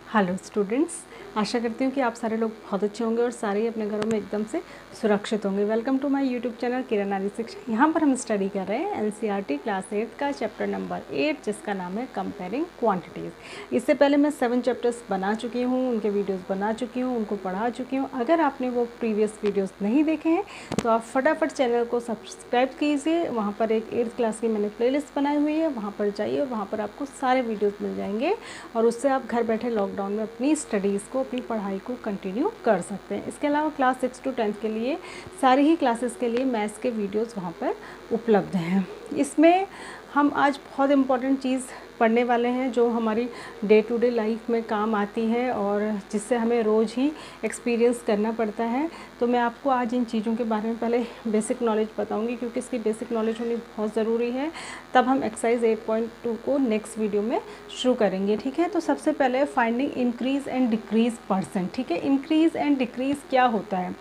Hello students, आशा करती हूँ कि आप सारे लोग बहुत अच्छे होंगे और सारे ही अपने घरों में एकदम से सुरक्षित होंगे। Welcome to my YouTube channel Kiran Nari Shiksha. यहाँ पर हम स्टडी कर रहे हैं एनसीईआरटी क्लास 8 का चैप्टर नंबर 8 जिसका नाम है कंपेयरिंग क्वांटिटीज़। इससे पहले मैं 7 चैप्टर्स बना चुकी हूँ, उनके वीडियोज़ बना चुकी हूँ, उनको पढ़ा चुकी हूँ। अगर आपने वो प्रीवियस वीडियोज़ नहीं देखे हैं तो आप फटाफट चैनल को सब्सक्राइब कीजिए। वहाँ पर एक 8th क्लास की मैंने प्लेलिस्ट बनाई हुई है, वहाँ पर जाइए और वहाँ पर आपको सारे वीडियोज़ मिल जाएंगे और उससे आप घर बैठे लॉकडाउन में अपनी स्टडीज़ को, अपनी पढ़ाई को कंटिन्यू कर सकते हैं। इसके अलावा क्लास 6 to 10 के लिए सारी ही क्लासेस के लिए मैथ्स के वीडियोज़ वहाँ पर उपलब्ध हैं। इसमें हम आज बहुत इम्पॉर्टेंट चीज़ पढ़ने वाले हैं जो हमारी डे टू डे लाइफ में काम आती है और जिससे हमें रोज़ ही एक्सपीरियंस करना पड़ता है। तो मैं आपको आज इन चीज़ों के बारे में पहले बेसिक नॉलेज बताऊंगी क्योंकि इसकी बेसिक नॉलेज होनी बहुत ज़रूरी है। तब हम एक्सरसाइज 8.2 को नेक्स्ट वीडियो में शुरू करेंगे, ठीक है। तो सबसे पहले finding increase and decrease percent, ठीक है। इंक्रीज़ एंड डिक्रीज़ क्या होता है?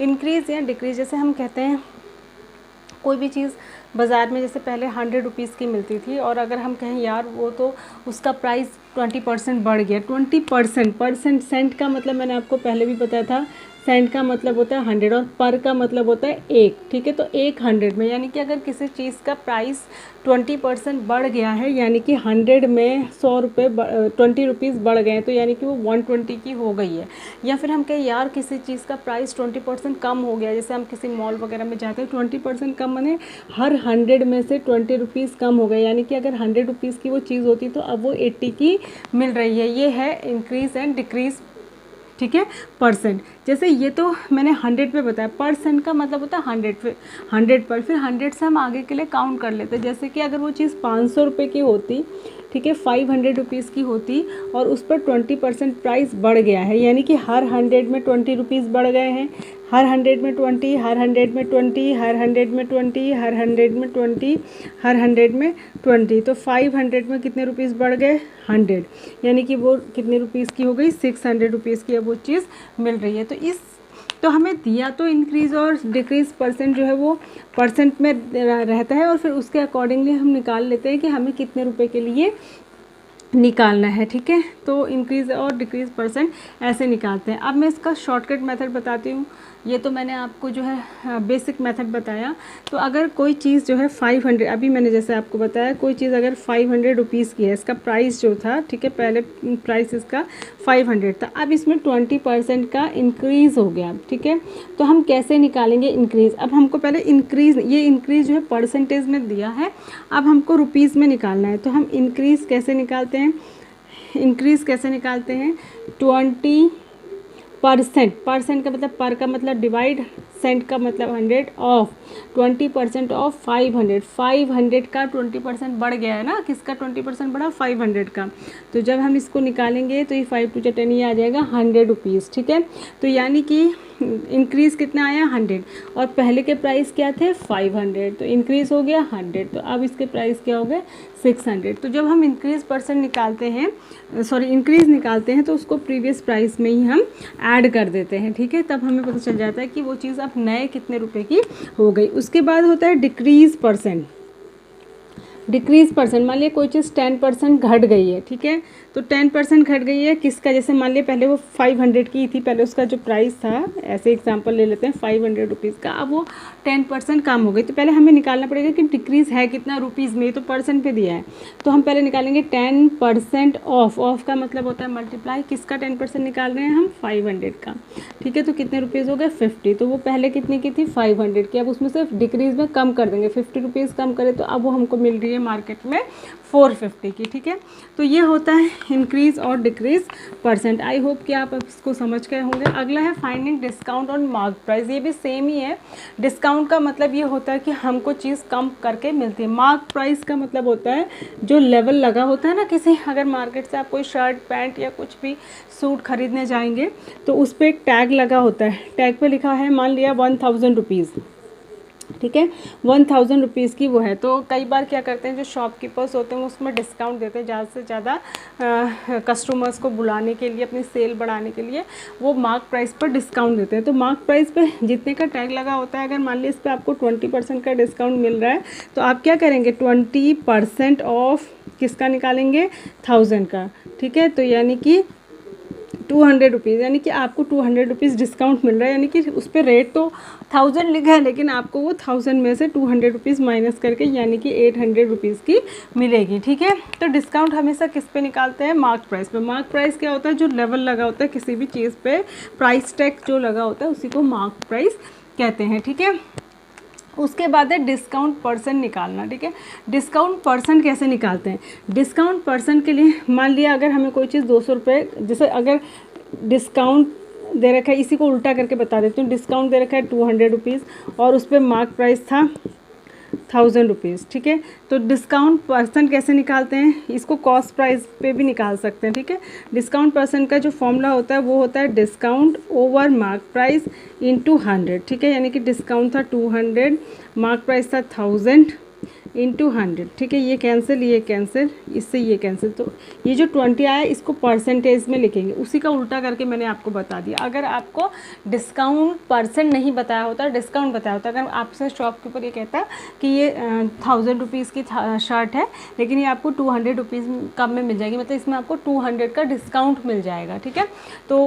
इंक्रीज़ या डिक्रीज़, जैसे हम कहते हैं कोई भी चीज़ बाज़ार में जैसे पहले 100 रुपीज़ की मिलती थी और अगर हम कहें यार वो तो उसका प्राइस 20% बढ़ गया। 20% सेंट का मतलब मैंने आपको पहले भी बताया था, सेंट का मतलब होता है 100 और पर का मतलब होता है एक, ठीक है। तो एक 100 में, यानी कि अगर किसी चीज़ का प्राइस 20% बढ़ गया है, यानी कि 100 में 100 रुपये 20 रुपीज़ बढ़ गए हैं, तो यानी कि वो 120 की हो गई है। या फिर हम कहें यार किसी चीज़ का प्राइस 20% कम हो गया, जैसे हम किसी मॉल वगैरह में जाते हैं 20% कम, माने हर 100 में से 20 रुपीज़ कम हो गए, यानी कि अगर 100 रुपीज़ की वो चीज़ होती तो अब वो 80 की मिल रही है। ये है इंक्रीज़ एंड डिक्रीज़, ठीक है। परसेंट, जैसे ये तो मैंने 100 पे बताया, परसेंट का मतलब होता है 100 पे, 100 पर, फिर 100 से हम आगे के लिए काउंट कर लेते हैं। जैसे कि अगर वो चीज़ 500 रुपये की होती, ठीक है, 500 रुपीज़ की होती और उस पर 20% प्राइस बढ़ गया है, यानी कि हर 100 में 20 रुपीज़ बढ़ गए हैं। हर 100 में 20, हर 100 में 20, हर 100 में 20, हर 100 में 20, हर 100 में 20, तो 500 में कितने रुपीज़ बढ़ गए? 100, यानी कि वो कितने रुपीज़ की हो गई? 600 रुपीज़ की अब वो चीज़ मिल रही है। तो हमें दिया तो इंक्रीज़ और डिक्रीज़ परसेंट जो है वो परसेंट में रहता है और फिर उसके अकॉर्डिंगली हम निकाल लेते हैं कि हमें कितने रुपए के लिए निकालना है, ठीक है। तो इंक्रीज़ और डिक्रीज़ परसेंट ऐसे निकालते हैं। अब मैं इसका शॉर्टकट मेथड बताती हूँ। ये तो मैंने आपको जो है बेसिक मेथड बताया। तो अगर कोई चीज़ जो है 500, अभी मैंने जैसे आपको बताया, कोई चीज़ अगर 500 रुपीज़ की है, इसका प्राइस जो था, ठीक है, पहले प्राइस इसका 500 था, अब इसमें 20% का इंक्रीज़ हो गया, ठीक है। तो हम कैसे निकालेंगे इंक्रीज़? अब हमको पहले इंक्रीज़, ये इंक्रीज़ जो है परसेंटेज में दिया है, अब हमको रुपीज़ में निकालना है। तो हम इंक्रीज़ कैसे निकालते हैं? इंक्रीज़ कैसे निकालते हैं? 20%, परसेंट का मतलब पर का मतलब डिवाइड, सेंट का मतलब 100 ऑफ 20% ऑफ 500, 500 का 20% बढ़ गया है ना, किसका 20% बढ़ा? 500 का। तो जब हम इसको निकालेंगे तो ये 5 to 10 ये आ जाएगा 100 रुपीज़, ठीक है। तो यानी कि इंक्रीज़ कितना आया? 100, और पहले के प्राइस क्या थे? 500, तो इंक्रीज़ हो गया 100, तो अब इसके प्राइस क्या हो गए? 600। तो जब हम इंक्रीज़ परसेंट निकालते हैं, इंक्रीज़ निकालते हैं, तो उसको प्रीवियस प्राइस में ही हम ऐड कर देते हैं, ठीक है। तब हमें पता चल जाता है कि वो चीज़ अब नए कितने रुपए की हो गई। उसके बाद होता है डिक्रीज़ परसेंट। डिक्रीज़ परसेंट, मान लिया कोई चीज़ 10% घट गई है, ठीक है। तो 10% घट गई है किसका? जैसे मान लिया पहले वो 500 की थी, पहले उसका जो प्राइस था, ऐसे एग्जांपल ले लेते हैं 500 रुपीज़ का, अब वो 10% कम हो गई। तो पहले हमें निकालना पड़ेगा कि डिक्रीज़ है कितना रुपीज़ में, तो परसेंट पे दिया है। तो हम पहले निकालेंगे 10% ऑफ, ऑफ का मतलब होता है मल्टीप्लाई, किसका 10% निकाल रहे हैं हम? 500 का, ठीक है। तो कितने रुपीज़ हो गए? 50। तो वो पहले कितने की थी? 500 की, अब उसमें से डिक्रीज़ में कम कर देंगे, 50 रुपीज़ कम करें तो अब वो हमको मिल रही है मार्केट में 450 की, ठीक है। तो ये होता है इंक्रीज़ और डिक्रीज़ परसेंट। आई होप कि आप इसको समझ गए होंगे। अगला है finding discount on mark price. ये भी सेम ही है। डिस्काउंट का मतलब ये होता है कि हमको चीज़ कम करके मिलती है। मार्क प्राइस का मतलब होता है जो लेवल लगा होता है ना, किसी अगर मार्केट से आप कोई शर्ट पैंट या कुछ भी सूट खरीदने जाएंगे तो उस पर एक टैग लगा होता है, टैग पे लिखा है मान लिया 1000 रुपीज़, ठीक है, 1000 रुपीज़ की वो है। तो कई बार क्या करते हैं जो शॉपकीपर्स होते हैं उसमें डिस्काउंट देते हैं, ज़्यादा से ज़्यादा कस्टमर्स को बुलाने के लिए, अपनी सेल बढ़ाने के लिए वो मार्क प्राइस पर डिस्काउंट देते हैं। तो मार्क प्राइस पे जितने का टैग लगा होता है, अगर मान लीजिए इस पर आपको 20% का डिस्काउंट मिल रहा है तो आप क्या करेंगे? 20% ऑफ किसका निकालेंगे? 1000 का, ठीक है। तो यानी कि 200 रुपीज़, यानी कि आपको 200 रुपीज़ डिस्काउंट मिल रहा है, यानी कि उस पर रेट तो 1000 लिखा है लेकिन आपको वो 1000 में से 200 रुपीज़ माइनस करके यानी कि 800 रुपीज़ की मिलेगी। ठीक है, तो डिस्काउंट हमेशा किस पे निकालते हैं? मार्क प्राइस पे। मार्क प्राइस क्या होता है? जो लेवल लगा होता है किसी भी चीज़ पे, प्राइस टैग जो लगा होता है उसी को मार्क प्राइस कहते हैं। ठीक है, उसके बाद है डिस्काउंट परसेंट निकालना। ठीक है, डिस्काउंट परसेंट कैसे निकालते हैं? डिस्काउंट परसेंट के लिए मान लिया अगर हमें कोई चीज़ 200 रुपये, जैसे अगर डिस्काउंट दे रखा है, इसी को उल्टा करके बता देती हूँ, डिस्काउंट दे रखा है 200 रुपीज़ और उस पर मार्क प्राइस था 1000 रुपीज़। ठीक है, तो डिस्काउंट परसेंट कैसे निकालते हैं? इसको कॉस्ट प्राइस पे भी निकाल सकते हैं। ठीक है, डिस्काउंट परसेंट का जो फॉर्मूला होता है वो होता है discount over mark price into 100। ठीक है, यानी कि डिस्काउंट था 200, मार्क प्राइस था 1000 इंटू 100। ठीक है, ये कैंसिल, ये कैंसिल, इससे ये कैंसिल, तो ये जो 20 आया इसको परसेंटेज में लिखेंगे। उसी का उल्टा करके मैंने आपको बता दिया। अगर आपको डिस्काउंट परसेंट नहीं बताया होता, डिस्काउंट बताया होता, अगर आपसे शॉपकीपर ये कहता कि ये 1000 रुपीज़ की शर्ट है लेकिन ये आपको 200 रुपीज़ कम में मिल जाएगी, मतलब इसमें आपको 200 का डिस्काउंट मिल जाएगा। ठीक है, तो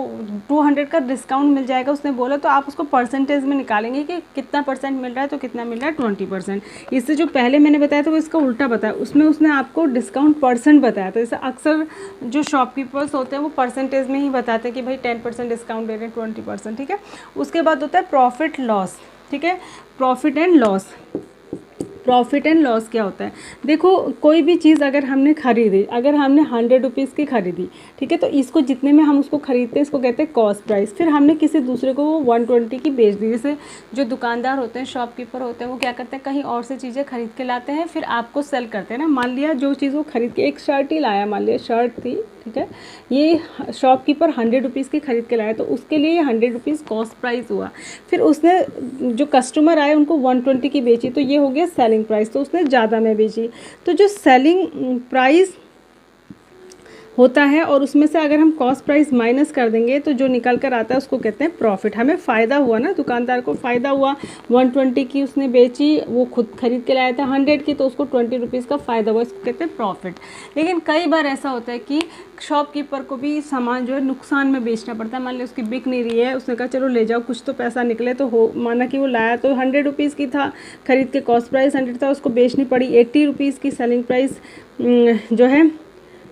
200 का डिस्काउंट मिल जाएगा उसने बोला, तो आप उसको परसेंटेज में निकालेंगे कि कितना परसेंट मिल रहा है, तो कितना मिल रहा है? 20%। इससे जो पहले मैंने बताया था वो इसका उल्टा बताया, उसमें उसने आपको डिस्काउंट परसेंट बताया था। जैसे अक्सर जो शॉपकीपर्स होते हैं वो परसेंटेज में ही बताते हैं कि भाई 10% डिस्काउंट दे रहे हैं, 20%। ठीक है, उसके बाद होता है प्रॉफिट लॉस। ठीक है, profit and loss. Profit and loss क्या होता है? देखो, कोई भी चीज़ अगर हमने खरीदी, अगर हमने 100 रुपीज़ की खरीदी, ठीक है, तो इसको जितने में हम उसको खरीदते हैं इसको कहते हैं कॉस्ट प्राइस। फिर हमने किसी दूसरे को वो 120 की बेच दी। जैसे जो दुकानदार होते हैं, शॉपकीपर होते हैं, वो क्या करते हैं, कहीं और से चीज़ें खरीद के लाते हैं, फिर आपको सेल करते हैं ना। मान लिया जो चीज़ वो खरीद के, एक शर्ट ही लाया, मान लिया शर्ट थी, ठीक है, ये शॉपकीपर 100 रुपीज़ की खरीद के लाया, तो उसके लिए 100 रुपीज़ कॉस्ट प्राइस हुआ। फिर उसने जो कस्टमर आए उनको 120 की बेची, तो ये हो गया सेलिंग प्राइस, तो उसने ज़्यादा में बेची। तो जो सेलिंग प्राइस होता है और उसमें से अगर हम कॉस्ट प्राइस माइनस कर देंगे तो जो निकल कर आता है उसको कहते हैं प्रॉफिट। हमें फ़ायदा हुआ ना, दुकानदार को फ़ायदा हुआ, 120 की उसने बेची, वो खुद खरीद के लाया था 100 की, तो उसको 20 रुपीज़ का फ़ायदा हुआ, इसको कहते हैं प्रॉफिट। लेकिन कई बार ऐसा होता है कि शॉपकीपर को भी सामान जो है नुकसान में बेचना पड़ता है। मान ली उसकी बिक नहीं रही है, उसने कहा चलो ले जाओ, कुछ तो पैसा निकले, तो हो, माना कि वो लाया तो 100 रुपीज़ की था, खरीद के कॉस्ट प्राइस 100 था, उसको बेचनी पड़ी 80 रुपीज़ की, सेलिंग प्राइस जो है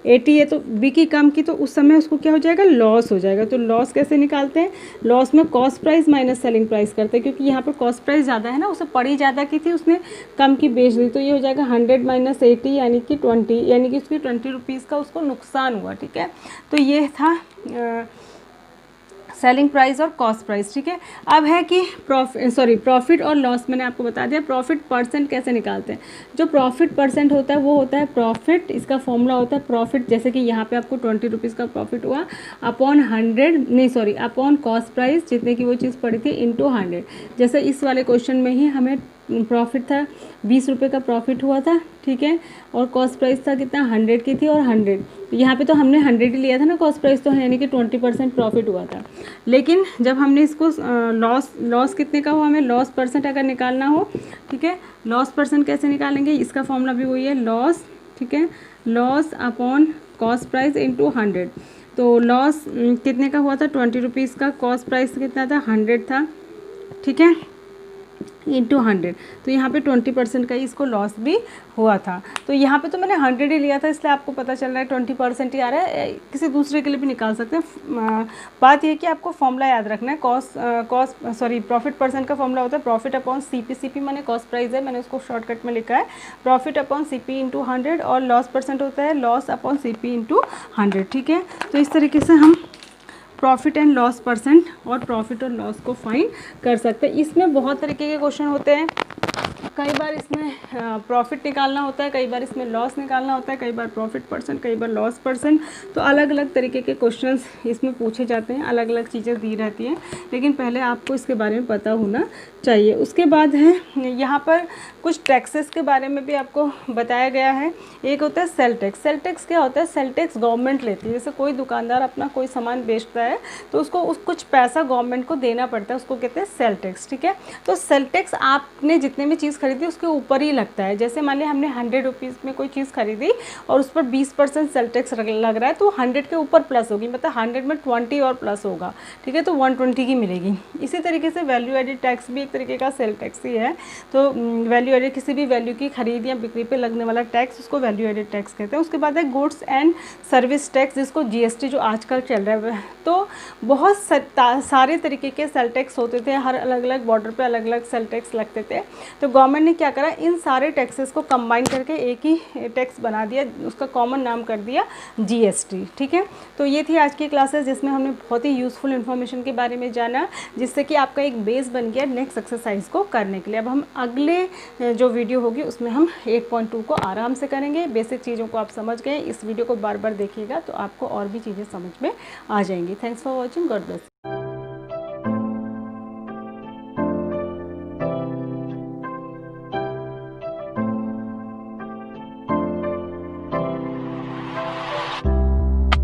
80 है, तो बिकी कम की, तो उस समय उसको क्या हो जाएगा? लॉस हो जाएगा। तो लॉस कैसे निकालते हैं? लॉस में cost price minus selling price करते हैं, क्योंकि यहाँ पर कॉस्ट प्राइस ज़्यादा है ना, उसे पड़ी ज़्यादा की थी, उसने कम की बेच दी, तो ये हो जाएगा 100 माइनस 80 यानी कि 20, यानी कि उसकी 20 रुपीज़ का उसको नुकसान हुआ। ठीक है, तो ये था सेलिंग प्राइस और कॉस्ट प्राइस। ठीक है, अब है कि प्रॉफिट और लॉस मैंने आपको बता दिया। प्रॉफिट परसेंट कैसे निकालते हैं? जो प्रॉफिट परसेंट होता है वो होता है प्रॉफिट, इसका फॉर्मूला होता है प्रॉफिट, जैसे कि यहाँ पे आपको 20 रुपीज़ का प्रॉफिट हुआ, अपॉन कॉस्ट प्राइस, जितने की वो चीज़ पड़ी थी, इंटू 100। जैसे इस वाले क्वेश्चन में ही हमें प्रॉफिट था 20 रुपये का प्रॉफिट हुआ था, ठीक है, और कॉस्ट प्राइस था कितना? 100 की थी, और 100 यहाँ पे तो हमने 100 ही लिया था ना कॉस्ट प्राइस, तो यानी कि 20% प्रॉफिट हुआ था। लेकिन जब हमने इसको लॉस कितने का हुआ, हमें लॉस परसेंट अगर निकालना हो, ठीक है, लॉस परसेंट कैसे निकालेंगे? इसका फॉर्मूला भी वही है, लॉस, ठीक है, loss upon cost price into 100। तो लॉस कितने का हुआ था? 20 रुपीज़ का, कॉस्ट प्राइस कितना था? 100 था, ठीक है, इंटू 100, तो यहाँ पे 20% का ही इसको लॉस भी हुआ था। तो यहाँ पे तो मैंने 100 ही लिया था, इसलिए आपको पता चल रहा है 20% ही आ रहा है। किसी दूसरे के लिए भी निकाल सकते हैं। बात ये कि आपको फॉर्मूला याद रखना है। प्रॉफिट परसेंट का फॉर्मूला होता है प्रॉफिट अपॉन सीपी। सीपी मैंने कॉस्ट प्राइस है, मैंने उसको शॉर्टकट में लिखा है प्रॉफिट अपॉन सीपी इंटू 100, और लॉस परसेंट होता है लॉस अपॉन सीपी इंटू 100। ठीक है, तो इस तरीके से हम प्रॉफिट एंड लॉस परसेंट और प्रॉफिट और लॉस को फाइंड कर सकते हैं। इसमें बहुत तरीके के क्वेश्चन होते हैं। कई बार इसमें प्रॉफिट निकालना होता है, कई बार इसमें लॉस निकालना होता है, कई बार प्रॉफिट परसेंट, कई बार लॉस परसेंट। तो अलग अलग तरीके के क्वेश्चंस इसमें पूछे जाते हैं, अलग अलग चीज़ें दी रहती हैं, लेकिन पहले आपको इसके बारे में पता होना चाहिए। उसके बाद है यहाँ पर कुछ टैक्सेस के बारे में भी आपको बताया गया है। एक होता है सेल टैक्स। सेल टैक्स क्या होता है? सेल टैक्स गवर्नमेंट लेती है। जैसे कोई दुकानदार अपना कोई सामान बेचता है तो उसको कुछ पैसा गवर्नमेंट को देना पड़ता है, उसको कहते हैं सेल टैक्स। ठीक है, तो सेल टैक्स आपने जितने भी चीज़ खरीदी उसके ऊपर ही लगता है। जैसे मान लिया हमने 100 रुपीज़ में कोई चीज़ खरीदी और उस पर 20% सेल टैक्स लग रहा है, तो 100 के ऊपर प्लस होगी, मतलब 100 में 20 और प्लस होगा, ठीक है, तो 120 की मिलेगी। इसी तरीके से वैल्यू एडेड टैक्स भी एक तरीके का सेल टैक्स ही है। तो वैल्यू एडेड किसी भी वैल्यू की खरीद या बिक्री पे लगने वाला टैक्स, उसको वैल्यू एडेड टैक्स कहते हैं। उसके बाद है गुड्स एंड सर्विस टैक्स, जिसको जीएसटी जो आजकल चल रहा है। तो बहुत सारे तरीके के सेल टैक्स होते थे, हर अलग अलग बॉर्डर पे अलग अलग सेल टैक्स लगते थे। तो गवर्नमेंट ने क्या करा, इन सारे टैक्सेस को कंबाइन करके एक ही टैक्स बना दिया, उसका कॉमन नाम कर दिया जीएसटी, ठीक है। तो ये थी आज की क्लासेस, जिसमें हमने बहुत ही यूज़फुल इन्फॉर्मेशन के बारे में जाना, जिससे कि आपका एक बेस बन गया नेक्स्ट एक्सरसाइज को करने के लिए। अब हम अगले जो वीडियो होगी उसमें हम 8.2 को आराम से करेंगे। बेसिक चीज़ों को आप समझ गए, इस वीडियो को बार बार देखिएगा तो आपको और भी चीज़ें समझ में आ जाएंगी। Thanks for watching, God bless.